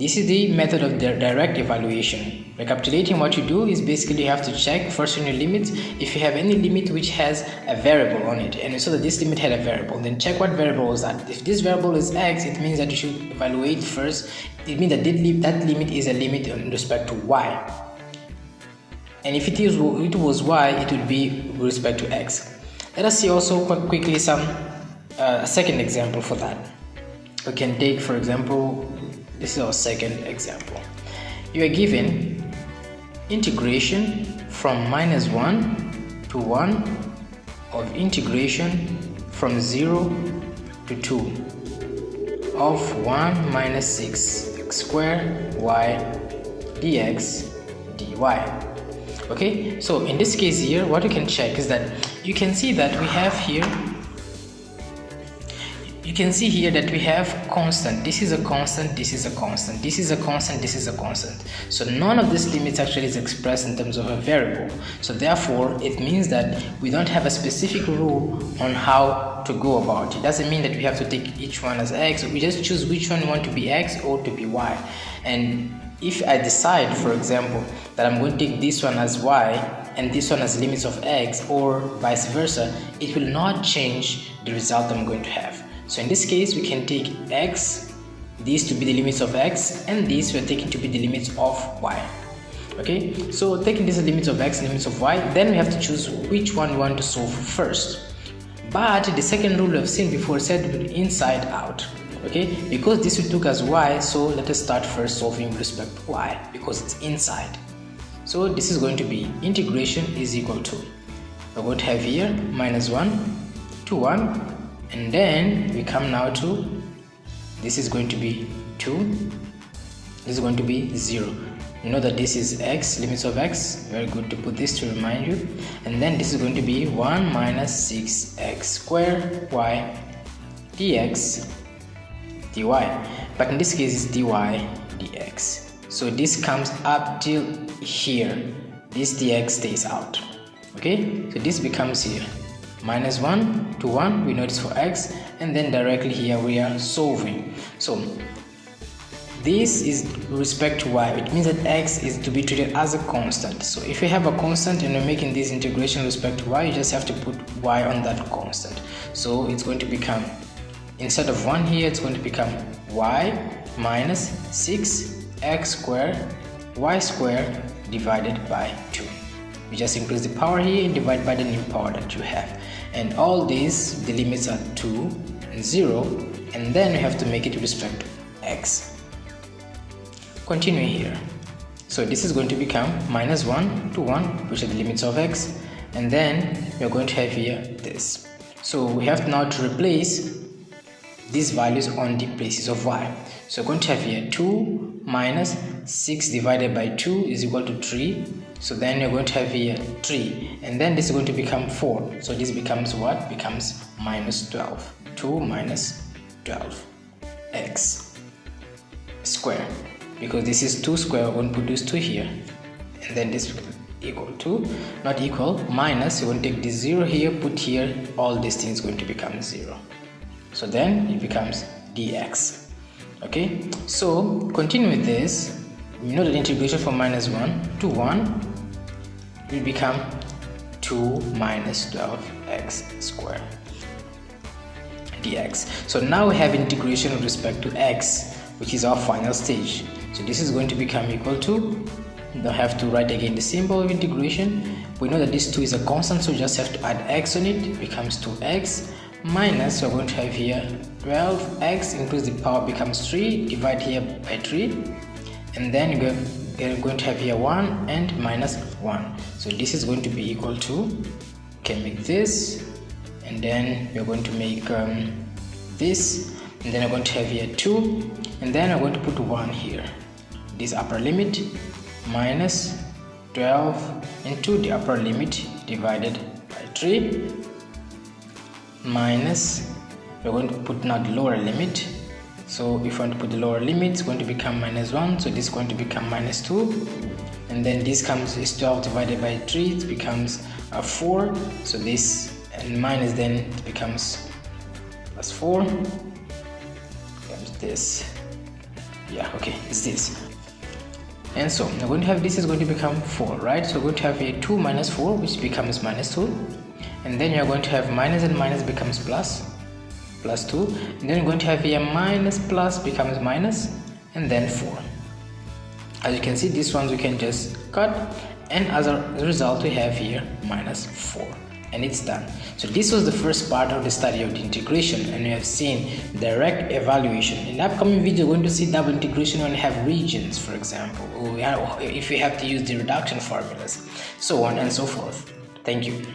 This is the method of direct evaluation. Recapitulating, what you do is basically you have to check first on your limits if you have any limit which has a variable on it, and you saw that this limit had a variable, then check what variable was that. If this variable is x, it means that you should evaluate first. It means that that limit is a limit in respect to y, and if it was y, it would be with respect to x. Let us see also quite quickly a second example for that. We can take, for example, this is our second example. You are given integration from -1 to 1 of integration from 0 to 2 of 1 minus 6 x squared y dx dy. Okay, so in this case here, what you can check is that you can see that we have here, you can see here that we have constant. This is a constant, this is a constant, this is a constant, this is a constant. So none of these limits actually is expressed in terms of a variable. So therefore, it means that we don't have a specific rule on how to go about it. Doesn't mean that we have to take each one as x. We just choose which one we want to be x or to be y. And if I decide, for example, that I'm going to take this one as y and this one as limits of x, or vice versa, it will not change the result I'm going to have. So in this case, we can take x, these to be the limits of x, and these we're taking to be the limits of y. Okay, so taking these limits of x and limits of y, then we have to choose which one we want to solve first. But the second rule we have seen before said inside out. Okay, because this we took as y, so let us start first solving with respect to y, because it's inside. So this is going to be integration is equal to, we're going to have here -1 to 1, and then we come now to, this is going to be 2, this is going to be 0. You know that this is x, limits of x, very good to put this to remind you. And then this is going to be 1 minus 6x squared y dx dy, but in this case it's dy dx. So this comes up till here, this dx stays out. Okay, so this becomes here -1 to 1, we know it's for x, and then directly here we are solving. So this is with respect to y. It means that x is to be treated as a constant. So if you have a constant and you're making this integration with respect to y, you just have to put y on that constant. So it's going to become, instead of 1 here, it's going to become y minus 6x squared y squared divided by 2. We just increase the power here and divide by the new power that you have. And all these, the limits are 2 and 0, and then we have to make it with respect to x. Continue here. So this is going to become -1 to 1, which are the limits of x, and then we are going to have here this. So we have now to replace these values on the places of y. So we're going to have here 2 minus 6 divided by 2 is equal to 3. So then you're going to have here 3, and then this is going to become 4. So this becomes what? Becomes -12. 2 minus 12x squared. Because this is 2 square, we're going to put this 2 here, and then this equal to, not equal, minus, you're going to take this 0 here, put here, all these things going to become 0. So then it becomes dx. Okay, so continue with this. We know that integration from -1 to 1 will become 2 minus 12x squared dx. So now we have integration with respect to x, which is our final stage. So this is going to become equal to, don't have to write again the symbol of integration. We know that this 2 is a constant, so we just have to add x on it. It becomes 2x minus, we're going to have here 12x, increase the power, becomes 3, divide here by 3, and then we're going to have here 1 and minus 1. So this is going to be equal to, can make this, and then we're going to make this, and then we're going to have here 2, and then we're going to put 1 here, this upper limit, minus 12 into the upper limit divided by 3, minus, we're going to put now the lower limit. So if we want to put the lower limit, it's going to become -1, so this is going to become -2, and then this is 12 divided by 3, it becomes 4, so this, and minus, then it becomes +4, becomes this Yeah, okay, it's this. And so we're going to have this is going to become 4, right? So we're going to have a 2 minus 4, which becomes minus 2, and then you're going to have minus and minus becomes plus 2, and then you're going to have here minus plus becomes minus, and then 4. As you can see, these ones we can just cut, and as a result we have here minus 4, and it's done. So this was the first part of the study of the integration, and we have seen direct evaluation. In the upcoming video, we're going to see double integration when we have regions, for example, or if we have to use the reduction formulas, so on and so forth. Thank you.